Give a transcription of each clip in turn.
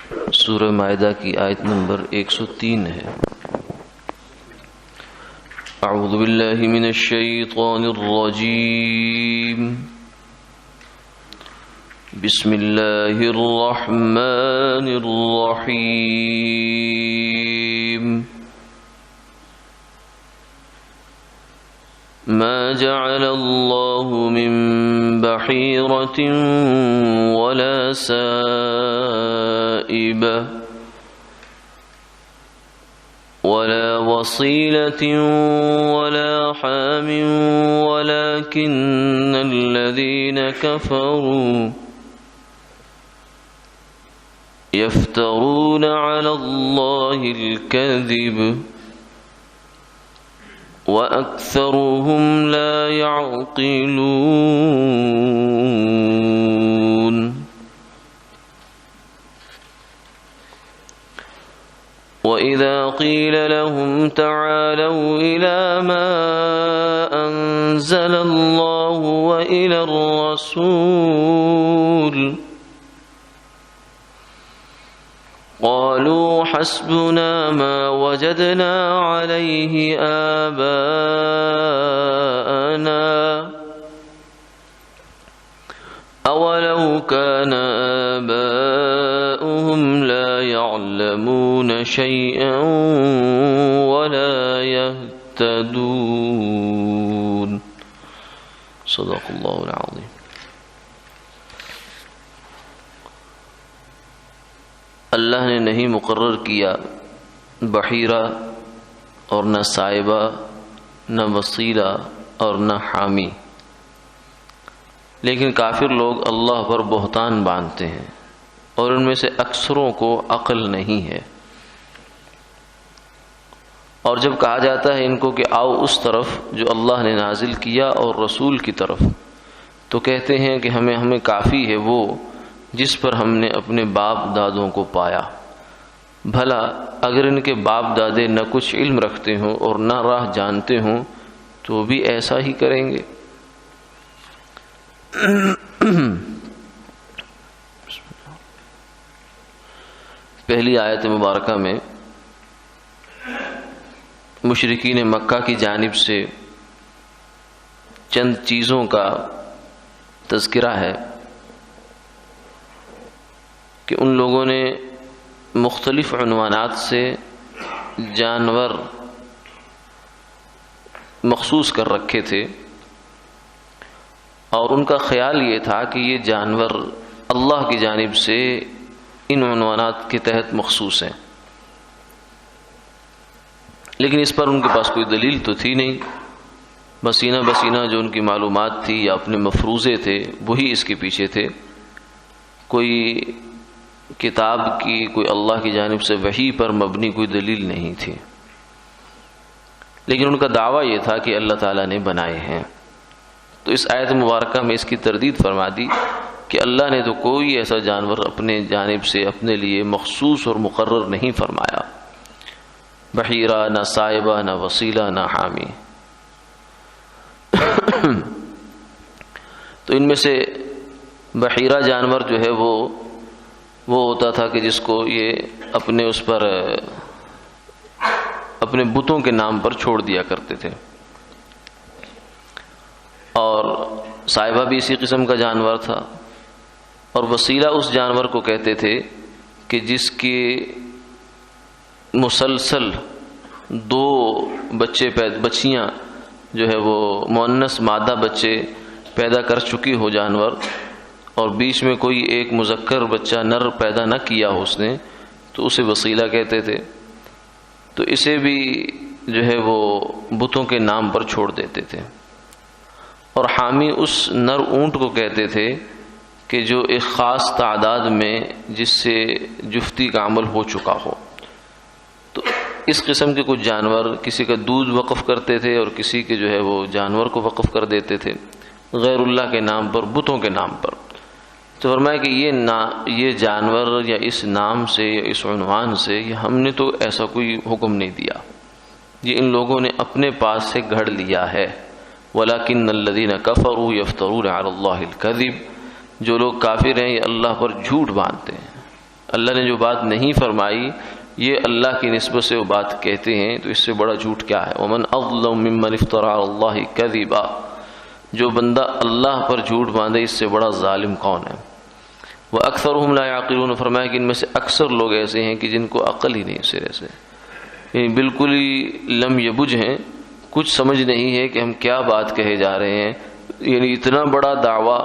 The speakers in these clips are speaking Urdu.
سورہ مائدہ کی آیت نمبر 103 ہے۔ اعوذ باللہ من الشیطان الرجیم، بسم اللہ الرحمن الرحیم۔ ما جعل اللہ من بحیرة ولا سائبة ولا وصيلة ولا حام ولكن الذين كفروا يفترون على الله الكذب وأكثرهم لا يعقلون۔ وَإِذَا قِيلَ لَهُمْ تَعَالَوْا إِلَى مَا أَنزَلَ اللَّهُ وَإِلَى الرَّسُولِ قالوا حسبنا ما وجدنا عليه آباءنا أولو كان آباؤهم لا يعلمون شيئا ولا يهتدون۔ صدق الله العظيم۔ اللہ نے نہیں مقرر کیا بحیرہ اور نہ سائبہ، نہ وسیلہ اور نہ حامی، لیکن کافر لوگ اللہ پر بہتان باندھتے ہیں اور ان میں سے اکثروں کو عقل نہیں ہے۔ اور جب کہا جاتا ہے ان کو کہ آؤ اس طرف جو اللہ نے نازل کیا اور رسول کی طرف، تو کہتے ہیں کہ ہمیں کافی ہے وہ جس پر ہم نے اپنے باپ دادوں کو پایا۔ بھلا اگر ان کے باپ دادے نہ کچھ علم رکھتے ہوں اور نہ راہ جانتے ہوں تو بھی ایسا ہی کریں گے۔ پہلی آیت مبارکہ میں مشرکین مکہ کی جانب سے چند چیزوں کا تذکرہ ہے کہ ان لوگوں نے مختلف عنوانات سے جانور مخصوص کر رکھے تھے، اور ان کا خیال یہ تھا کہ یہ جانور اللہ کی جانب سے ان عنوانات کے تحت مخصوص ہیں، لیکن اس پر ان کے پاس کوئی دلیل تو تھی نہیں۔ بسینہ جو ان کی معلومات تھی یا اپنے مفروضے تھے وہی اس کے پیچھے تھے۔ کوئی کتاب کی، کوئی اللہ کی جانب سے وحی پر مبنی کوئی دلیل نہیں تھی، لیکن ان کا دعویٰ یہ تھا کہ اللہ تعالیٰ نے بنائے ہیں۔ تو اس آیت مبارکہ میں اس کی تردید فرما دی کہ اللہ نے تو کوئی ایسا جانور اپنے جانب سے اپنے لیے مخصوص اور مقرر نہیں فرمایا، بحیرہ نہ سائبہ نہ وسیلہ نہ حامی۔ تو ان میں سے بحیرہ جانور جو ہے وہ ہوتا تھا کہ جس کو یہ اپنے اس پر اپنے بتوں کے نام پر چھوڑ دیا کرتے تھے، اور سائبہ بھی اسی قسم کا جانور تھا، اور وسیلہ اس جانور کو کہتے تھے کہ جس کی مسلسل دو بچیاں جو ہے وہ مؤنث مادہ بچے پیدا کر چکی ہو جانور، اور بیچ میں کوئی ایک مذکر بچہ نر پیدا نہ کیا ہو اس نے، تو اسے وسیلہ کہتے تھے۔ تو اسے بھی جو ہے وہ بتوں کے نام پر چھوڑ دیتے تھے۔ اور حامی اس نر اونٹ کو کہتے تھے کہ جو ایک خاص تعداد میں جس سے جفتی کا عمل ہو چکا ہو۔ تو اس قسم کے کچھ جانور کسی کا دودھ وقف کرتے تھے اور کسی کے جو ہے وہ جانور کو وقف کر دیتے تھے غیر اللہ کے نام پر، بتوں کے نام پر۔ تو فرمایا کہ یہ جانور یا اس نام سے یا اس عنوان سے یہ ہم نے تو ایسا کوئی حکم نہیں دیا، یہ ان لوگوں نے اپنے پاس سے گھڑ لیا ہے۔ وَلَكِنَّ الَّذِينَ كَفَرُوا يَفْتَرُونَ عَلَى اللَّهِ الْكَذِبَ، جو لوگ کافر ہیں یہ اللہ پر جھوٹ باندھتے ہیں، اللہ نے جو بات نہیں فرمائی یہ اللہ کی نسبت سے وہ بات کہتے ہیں، تو اس سے بڑا جھوٹ کیا ہے؟ ومن اظلم ممن افترى على اللہ کذبا، جو بندہ اللہ پر جھوٹ باندھے اس سے بڑا ظالم کون ہے؟ وَأَكْثَرُهُمْ لَا يَعْقِلُونَ، فرمایا کہ ان میں سے اکثر لوگ ایسے ہیں کہ جن کو عقل ہی نہیں سرے سے، یعنی بالکل ہی لم یبج ہیں، کچھ سمجھ نہیں ہے کہ ہم کیا بات کہے جا رہے ہیں۔ یعنی اتنا بڑا دعویٰ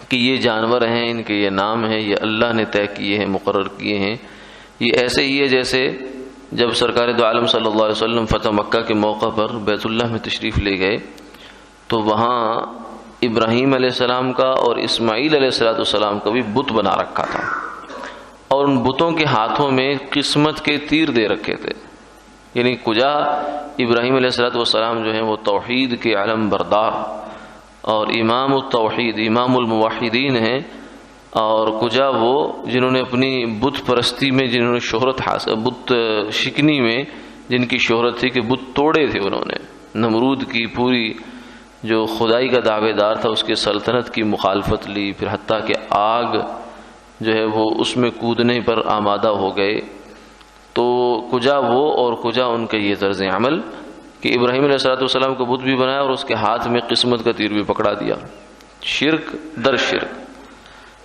کہ یہ جانور ہیں، ان کے یہ نام ہیں، یہ اللہ نے طے کیے ہیں، مقرر کیے ہیں، یہ ایسے ہی ہے جیسے جب سرکار دو عالم صلی اللہ علیہ وسلم فتح مکہ کے موقع پر بیت اللہ میں تشریف لے گئے تو وہاں ابراہیم علیہ السلام کا اور اسماعیل علیہ السلام کا بھی بت بنا رکھا تھا، اور ان بتوں کے ہاتھوں میں قسمت کے تیر دے رکھے تھے۔ یعنی کجا ابراہیم علیہ السلام جو ہیں وہ توحید کے علم بردار اور امام التوحید، امام الموحدین ہیں، اور کجا وہ جنہوں نے اپنی بت پرستی میں جنہوں نے شہرت حاصل، بت شکنی میں جن کی شہرت تھی کہ بت توڑے تھے انہوں نے، نمرود کی پوری جو خدائی کا دعوے دار تھا اس کے سلطنت کی مخالفت لی، پھر حتیٰ کہ آگ جو ہے وہ اس میں کودنے پر آمادہ ہو گئے۔ تو کجا وہ اور کجا ان کا یہ طرز عمل کہ ابراہیم علیہ السلام کو بت بھی بنایا اور اس کے ہاتھ میں قسمت کا تیر بھی پکڑا دیا، شرک در شرک۔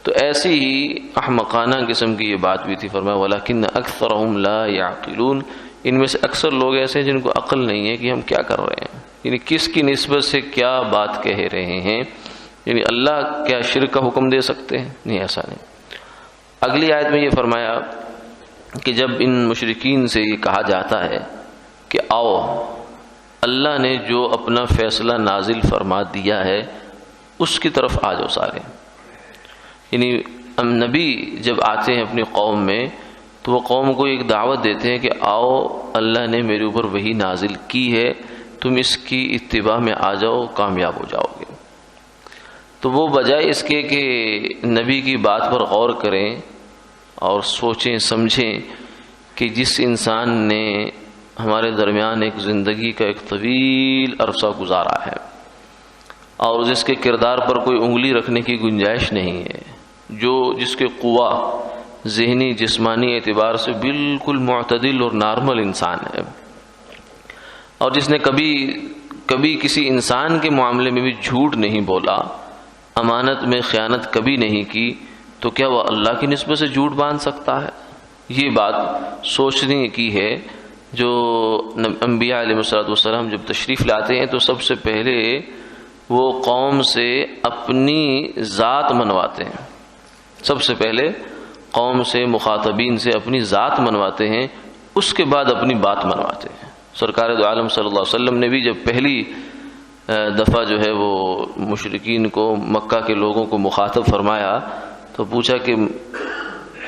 تو ایسی ہی احمقانہ قسم کی یہ بات بھی تھی، فرمایا وَلَكِنَّ أَكْثَرَهُمْ لَا يَعْقِلُونَ، ان میں سے اکثر لوگ ایسے ہیں جن کو عقل نہیں ہے کہ ہم کیا کر رہے ہیں، یعنی کس کی نسبت سے کیا بات کہہ رہے ہیں۔ یعنی اللہ کیا شرک کا حکم دے سکتے ہیں؟ نہیں، ایسا نہیں۔ اگلی آیت میں یہ فرمایا کہ جب ان مشرکین سے یہ کہا جاتا ہے کہ آؤ اللہ نے جو اپنا فیصلہ نازل فرما دیا ہے اس کی طرف آ جاؤ سارے، یعنی نبی جب آتے ہیں اپنی قوم میں تو وہ قوم کو ایک دعوت دیتے ہیں کہ آؤ اللہ نے میرے اوپر وحی نازل کی ہے، تم اس کی اتباع میں آ جاؤ، کامیاب ہو جاؤ گے۔ تو وہ بجائے اس کے کہ نبی کی بات پر غور کریں اور سوچیں سمجھیں کہ جس انسان نے ہمارے درمیان ایک زندگی کا ایک طویل عرصہ گزارا ہے اور جس کے کردار پر کوئی انگلی رکھنے کی گنجائش نہیں ہے، جس کے قوا ذہنی جسمانی اعتبار سے بالکل معتدل اور نارمل انسان ہے، اور جس نے کبھی کسی انسان کے معاملے میں بھی جھوٹ نہیں بولا، امانت میں خیانت کبھی نہیں کی، تو کیا وہ اللہ کی نسبت سے جھوٹ باندھ سکتا ہے؟ یہ بات سوچنے کی ہے۔ جو انبیاء علیہ السلام جب تشریف لاتے ہیں تو سب سے پہلے وہ قوم سے اپنی ذات منواتے ہیں، سب سے پہلے قوم سے مخاطبین سے اپنی ذات منواتے ہیں، اس کے بعد اپنی بات منواتے ہیں۔ سرکار دو عالم صلی اللہ علیہ وسلم نے بھی جب پہلی دفعہ جو ہے وہ مشرکین کو، مکہ کے لوگوں کو مخاطب فرمایا تو پوچھا کہ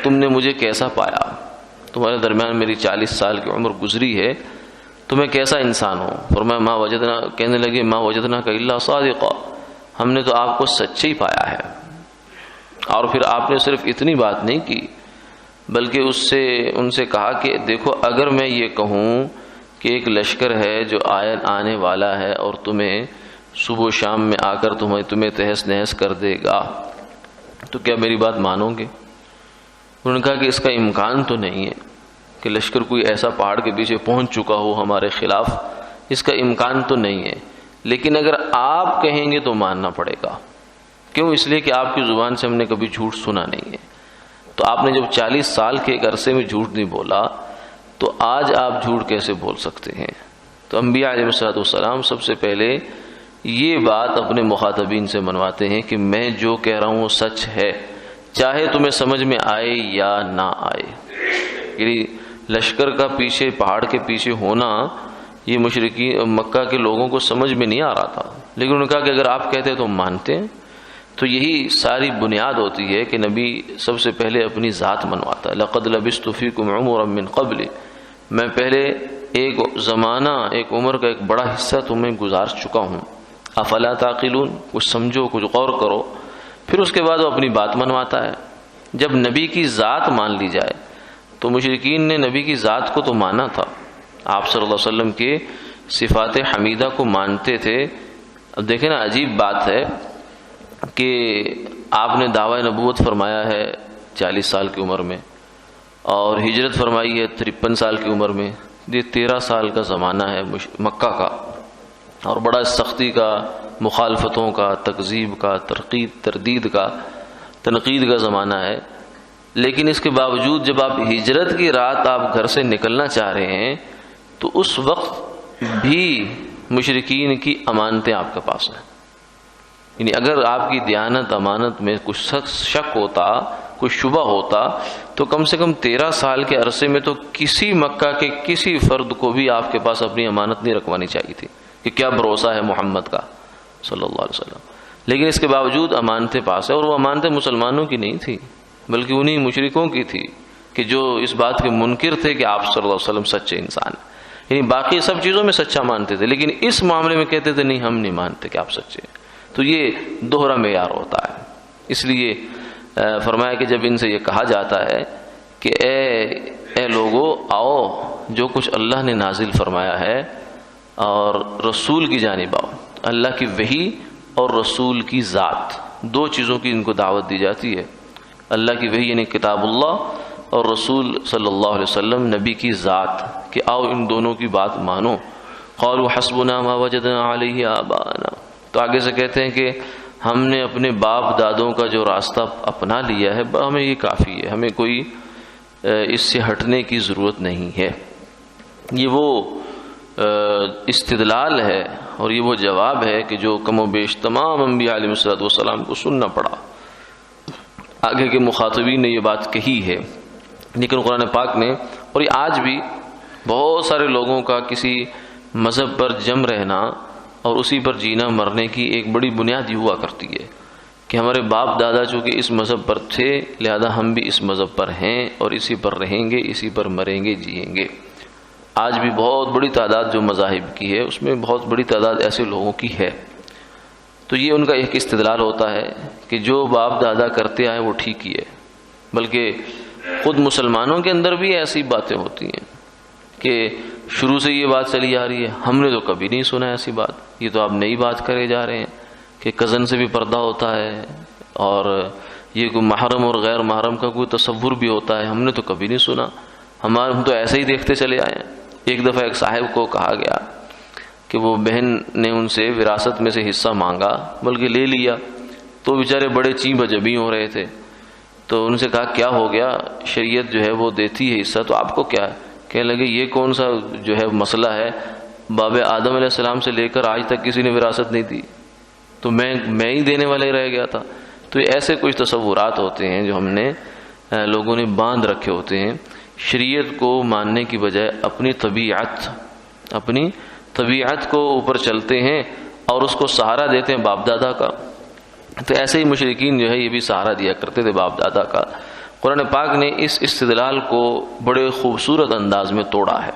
تم نے مجھے کیسا پایا؟ تمہارے درمیان میری 40 سال کی عمر گزری ہے، تو میں کیسا انسان ہوں؟ فرمایا ما وجدنا، کہنے لگے ما وجدنا کا الا صادقا، ہم نے تو آپ کو سچے ہی پایا ہے۔ اور پھر آپ نے صرف اتنی بات نہیں کی بلکہ ان سے کہا کہ دیکھو اگر میں یہ کہوں کہ ایک لشکر ہے جو آنے والا ہے اور تمہیں صبح و شام میں آ کر تمہیں تہس نہس کر دے گا، تو کیا میری بات مانو گے؟ انہوں نے کہا کہ اس کا امکان تو نہیں ہے کہ لشکر کوئی ایسا پہاڑ کے پیچھے پہنچ چکا ہو ہمارے خلاف، اس کا امکان تو نہیں ہے، لیکن اگر آپ کہیں گے تو ماننا پڑے گا۔ کیوں؟ اس لیے کہ آپ کی زبان سے ہم نے کبھی جھوٹ سنا نہیں ہے۔ تو آپ نے جب 40 سال کے ایک عرصے میں جھوٹ نہیں بولا تو آج آپ جھوٹ کیسے بول سکتے ہیں؟ تو انبیاء علیہ السلام سب سے پہلے یہ بات اپنے مخاطبین سے منواتے ہیں کہ میں جو کہہ رہا ہوں وہ سچ ہے، چاہے تمہیں سمجھ میں آئے یا نہ آئے۔ یعنی لشکر کا پیچھے، پہاڑ کے پیچھے ہونا یہ مشرکین مکہ کے لوگوں کو سمجھ میں نہیں آ رہا تھا، لیکن انہوں نے کہا کہ اگر آپ کہتے ہیں تو مانتے ہیں۔ تو یہی ساری بنیاد ہوتی ہے کہ نبی سب سے پہلے اپنی ذات منواتا ہے۔ لقد لبثت فیکم عمرا من قبل، میں پہلے ایک زمانہ، ایک عمر کا ایک بڑا حصہ تمہیں گزار چکا ہوں۔ افلا تعقلون، کچھ سمجھو، کچھ غور کرو۔ پھر اس کے بعد وہ اپنی بات منواتا ہے۔ جب نبی کی ذات مان لی جائے تو مشرکین نے نبی کی ذات کو تو مانا تھا، آپ صلی اللہ علیہ وسلم کے صفات حمیدہ کو مانتے تھے۔ اب دیکھیں نا، عجیب بات ہے کہ آپ نے دعوی نبوت فرمایا ہے، 40 سال کی عمر میں، اور ہجرت فرمائی ہے 53 سال کی عمر میں۔ یہ 13 سال کا زمانہ ہے مکہ کا، اور بڑا سختی کا، مخالفتوں کا، تکذیب کا، تردید کا، تنقید کا زمانہ ہے۔ لیکن اس کے باوجود جب آپ ہجرت کی رات آپ گھر سے نکلنا چاہ رہے ہیں تو اس وقت بھی مشرکین کی امانتیں آپ کے پاس ہیں۔ یعنی اگر آپ کی دیانت امانت میں کچھ شک ہوتا، کچھ شبہ ہوتا، تو کم سے کم 13 سال کے عرصے میں تو کسی مکہ کے کسی فرد کو بھی آپ کے پاس اپنی امانت نہیں رکھوانی چاہیے تھی کہ کیا بھروسہ ہے محمد کا صلی اللہ علیہ وسلم۔ لیکن اس کے باوجود امانتیں پاس ہے، اور وہ امانتیں مسلمانوں کی نہیں تھی بلکہ انہی مشرکوں کی تھی کہ جو اس بات کے منکر تھے کہ آپ صلی اللہ علیہ وسلم سچے انسان ہیں۔ یعنی باقی سب چیزوں میں سچا مانتے تھے، لیکن اس معاملے میں کہتے تھے نہیں، ہم نہیں مانتے کہ آپ سچے ہیں۔ تو یہ دوہرا معیار ہوتا ہے۔ اس لیے فرمایا کہ جب ان سے یہ کہا جاتا ہے کہ اے لوگو آؤ، جو کچھ اللہ نے نازل فرمایا ہے اور رسول کی جانب آؤ، اللہ کی وحی اور رسول کی ذات، دو چیزوں کی ان کو دعوت دی جاتی ہے۔ اللہ کی وحی یعنی کتاب اللہ، اور رسول صلی اللہ علیہ وسلم نبی کی ذات، کہ آؤ ان دونوں کی بات مانو۔ قالوا حسبنا ما وجدنا علیہ آباءنا، تو آگے سے کہتے ہیں کہ ہم نے اپنے باپ دادوں کا جو راستہ اپنا لیا ہے ہمیں یہ کافی ہے، ہمیں کوئی اس سے ہٹنے کی ضرورت نہیں ہے۔ یہ وہ استدلال ہے اور یہ وہ جواب ہے کہ جو کم و بیش تمام انبیاء علیہ الصلوۃ والسلام کو سننا پڑا۔ آگے کے مخاطبین نے یہ بات کہی ہے، لیکن قرآن پاک نے، اور یہ آج بھی بہت سارے لوگوں کا کسی مذہب پر جم رہنا اور اسی پر جینا مرنے کی ایک بڑی بنیاد یہ ہوا کرتی ہے کہ ہمارے باپ دادا چونکہ اس مذہب پر تھے لہذا ہم بھی اس مذہب پر ہیں اور اسی پر رہیں گے، اسی پر مریں گے، جئیں گے۔ آج بھی بہت بڑی تعداد جو مذاہب کی ہے اس میں بہت بڑی تعداد ایسے لوگوں کی ہے۔ تو یہ ان کا ایک استدلال ہوتا ہے کہ جو باپ دادا کرتے آئے وہ ٹھیک ہی ہے، بلکہ خود مسلمانوں کے اندر بھی ایسی باتیں ہوتی ہیں کہ شروع سے یہ بات چلی آ رہی ہے، ہم نے تو کبھی نہیں سنا ایسی بات، یہ تو آپ نئی بات کرے جا رہے ہیں کہ کزن سے بھی پردہ ہوتا ہے اور یہ کوئی محرم اور غیر محرم کا کوئی تصور بھی ہوتا ہے، ہم نے تو کبھی نہیں سنا، ہم تو ایسے ہی دیکھتے چلے آئے ہیں۔ ایک دفعہ ایک صاحب کو کہا گیا کہ وہ بہن نے ان سے وراثت میں سے حصہ مانگا، بلکہ لے لیا، تو بیچارے بڑے چیں بجبیں ہو رہے تھے، تو ان سے کہا کیا ہو گیا، شریعت جو ہے وہ دیتی ہے حصہ، تو آپ کو کیا ہے؟ کہنے لگے یہ کون سا جو ہے مسئلہ ہے، باب آدم علیہ السلام سے لے کر آج تک کسی نے وراثت نہیں دی، تو میں ہی دینے والا ہی رہ گیا تھا۔ تو ایسے کچھ تصورات ہوتے ہیں جو ہم نے لوگوں نے باندھ رکھے ہوتے ہیں، شریعت کو ماننے کی بجائے اپنی طبیعت کو اوپر چلتے ہیں اور اس کو سہارا دیتے ہیں باپ دادا کا۔ تو ایسے ہی مشرکین جو ہے یہ بھی سہارا دیا کرتے تھے باپ دادا کا۔ قرآن پاک نے اس استدلال کو بڑے خوبصورت انداز میں توڑا ہے،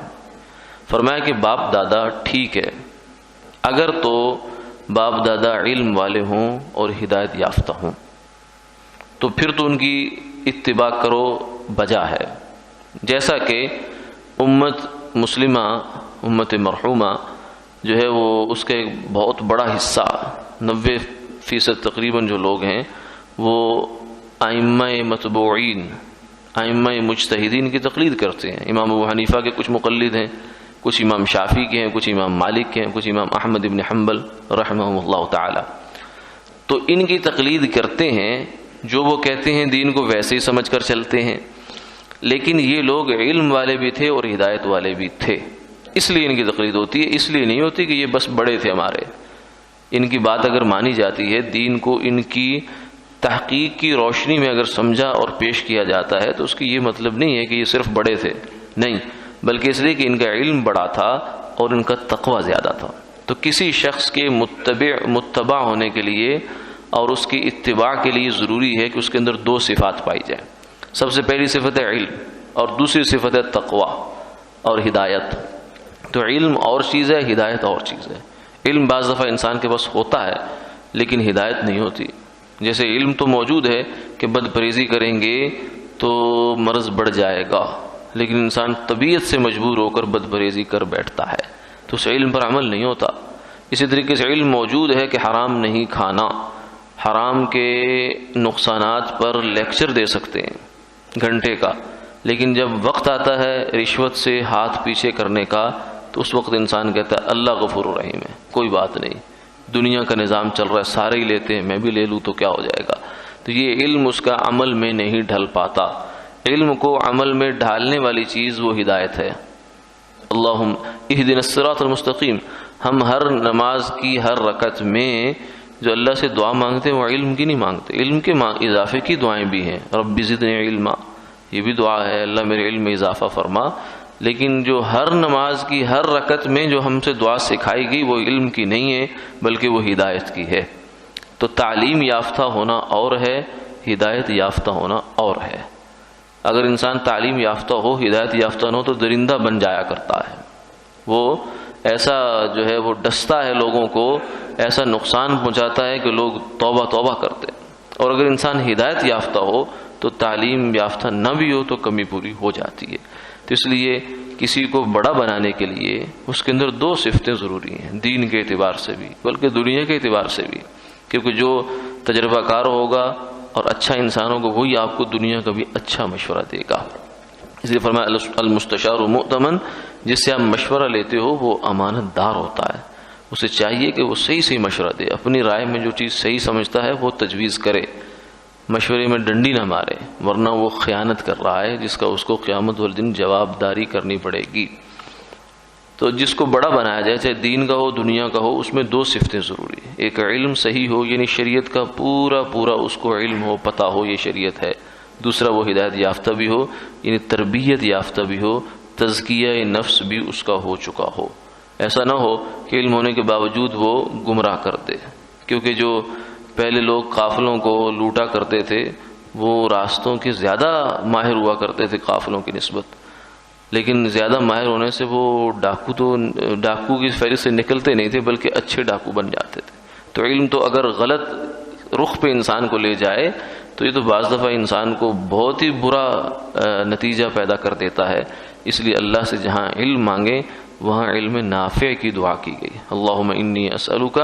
فرمایا کہ باپ دادا ٹھیک ہے اگر تو باپ دادا علم والے ہوں اور ہدایت یافتہ ہوں، تو پھر تو ان کی اتباع کرو بجا ہے، جیسا کہ امت مسلمہ، امت مرحومہ جو ہے وہ اس کا ایک بہت بڑا حصہ 90% تقریباً جو لوگ ہیں وہ ائمہ متبوعین، ائمہ مجتہدین کی تقلید کرتے ہیں۔ امام ابو حنیفہ کے کچھ مقلد ہیں، کچھ امام شافعی کے ہیں، کچھ امام مالک کے ہیں، کچھ امام احمد بن حنبل رحمہم اللہ تعالی۔ تو ان کی تقلید کرتے ہیں، جو وہ کہتے ہیں دین کو ویسے ہی سمجھ کر چلتے ہیں، لیکن یہ لوگ علم والے بھی تھے اور ہدایت والے بھی تھے، اس لیے ان کی تقلید ہوتی ہے، اس لیے نہیں ہوتی کہ یہ بس بڑے تھے ہمارے۔ ان کی بات اگر مانی جاتی ہے، دین کو ان کی تحقیق کی روشنی میں اگر سمجھا اور پیش کیا جاتا ہے، تو اس کی یہ مطلب نہیں ہے کہ یہ صرف بڑے تھے، نہیں، بلکہ اس لیے کہ ان کا علم بڑا تھا اور ان کا تقوی زیادہ تھا۔ تو کسی شخص کے متبع ہونے کے لیے اور اس کی اتباع کے لیے ضروری ہے کہ اس کے اندر دو صفات پائی جائیں۔ سب سے پہلی صفت ہے علم، اور دوسری صفت ہے تقوی اور ہدایت۔ تو علم اور چیز ہے، ہدایت اور چیز ہے۔ علم بعض دفعہ انسان کے پاس ہوتا ہے لیکن ہدایت نہیں ہوتی۔ جیسے علم تو موجود ہے کہ بد پرہیزی کریں گے تو مرض بڑھ جائے گا، لیکن انسان طبیعت سے مجبور ہو کر بد پرہیزی کر بیٹھتا ہے، تو اس علم پر عمل نہیں ہوتا۔ اسی طریقے سے علم موجود ہے کہ حرام نہیں کھانا، حرام کے نقصانات پر لیکچر دے سکتے ہیں، گھنٹے کا، لیکن جب وقت آتا ہے رشوت سے ہاتھ پیچھے کرنے کا تو اس وقت انسان کہتا ہے اللہ غفور الرحیم ہے، کوئی بات نہیں، دنیا کا نظام چل رہا ہے، سارے ہی لیتے ہیں، میں بھی لے لوں تو کیا ہو جائے گا۔ تو یہ علم اس کا عمل میں نہیں ڈھل پاتا۔ علم کو عمل میں ڈھالنے والی چیز وہ ہدایت ہے۔ اللہم اہدنا الصراط المستقیم۔ ہم ہر نماز کی ہر رکعت میں جو اللہ سے دعا مانگتے ہیں وہ علم کی نہیں مانگتے، علم کے اضافے کی دعائیں بھی ہیں، رب زدنی علما، یہ بھی دعا ہے اللہ میرے علم میں اضافہ فرما، لیکن جو ہر نماز کی ہر رکعت میں جو ہم سے دعا سکھائی گئی وہ علم کی نہیں ہے بلکہ وہ ہدایت کی ہے۔ تو تعلیم یافتہ ہونا اور ہے، ہدایت یافتہ ہونا اور ہے۔ اگر انسان تعلیم یافتہ ہو ہدایت یافتہ نہ ہو تو درندہ بن جایا کرتا ہے، وہ ایسا جو ہے وہ ڈستا ہے لوگوں کو، ایسا نقصان پہنچاتا ہے کہ لوگ توبہ توبہ کرتے۔ اور اگر انسان ہدایت یافتہ ہو تو تعلیم یافتہ نہ بھی ہو تو کمی پوری ہو جاتی ہے۔ تو اس لیے کسی کو بڑا بنانے کے لیے اس کے اندر دو صفتیں ضروری ہیں، دین کے اعتبار سے بھی بلکہ دنیا کے اعتبار سے بھی، کیونکہ جو تجربہ کار ہوگا اور اچھا انسان ہوگا وہی آپ کو دنیا کا بھی اچھا مشورہ دے گا۔ اس لیے فرمایا المستشار مؤتمن، جس سے آپ مشورہ لیتے ہو وہ امانت دار ہوتا ہے، اسے چاہیے کہ وہ صحیح مشورہ دے، اپنی رائے میں جو چیز صحیح سمجھتا ہے وہ تجویز کرے، مشورے میں ڈنڈی نہ مارے، ورنہ وہ خیانت کر رہا ہے جس کا اس کو قیامت والدن جواب داری کرنی پڑے گی۔ تو جس کو بڑا بنایا جائے چاہے دین کا ہو دنیا کا ہو، اس میں دو صفتیں ضروری ہیں، ایک علم صحیح ہو یعنی شریعت کا پورا اس کو علم ہو، پتہ ہو یہ شریعت ہے، دوسرا وہ ہدایت یافتہ بھی ہو یعنی تربیت یافتہ بھی ہو، تزکیہ نفس بھی اس کا ہو چکا ہو۔ ایسا نہ ہو کہ علم ہونے کے باوجود وہ گمراہ کر دے، کیونکہ جو پہلے لوگ قافلوں کو لوٹا کرتے تھے وہ راستوں کے زیادہ ماہر ہوا کرتے تھے قافلوں کی نسبت، لیکن زیادہ ماہر ہونے سے وہ ڈاکو کی فہرست سے نکلتے نہیں تھے بلکہ اچھے ڈاکو بن جاتے تھے۔ تو علم تو اگر غلط رخ پہ انسان کو لے جائے تو یہ تو بعض دفعہ انسان کو بہت ہی برا نتیجہ پیدا کر دیتا ہے۔ اس لیے اللہ سے جہاں علم مانگے وہاں علم نافع کی دعا کی گئی، اللہم انی اسألک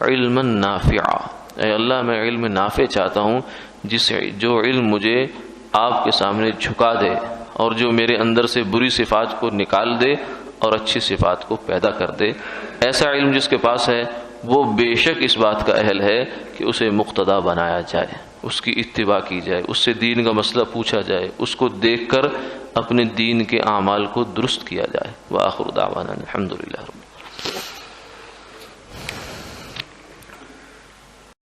علما نافعا، اے اللہ میں علم نافع چاہتا ہوں جو علم مجھے آپ کے سامنے جھکا دے اور جو میرے اندر سے بری صفات کو نکال دے اور اچھی صفات کو پیدا کر دے۔ ایسا علم جس کے پاس ہے وہ بے شک اس بات کا اہل ہے کہ اسے مقتدا بنایا جائے، اس کی اتباع کی جائے، اس سے دین کا مسئلہ پوچھا جائے، اس کو دیکھ کر اپنے دین کے اعمال کو درست کیا جائے۔ وآخر دعوانا الحمدللہ۔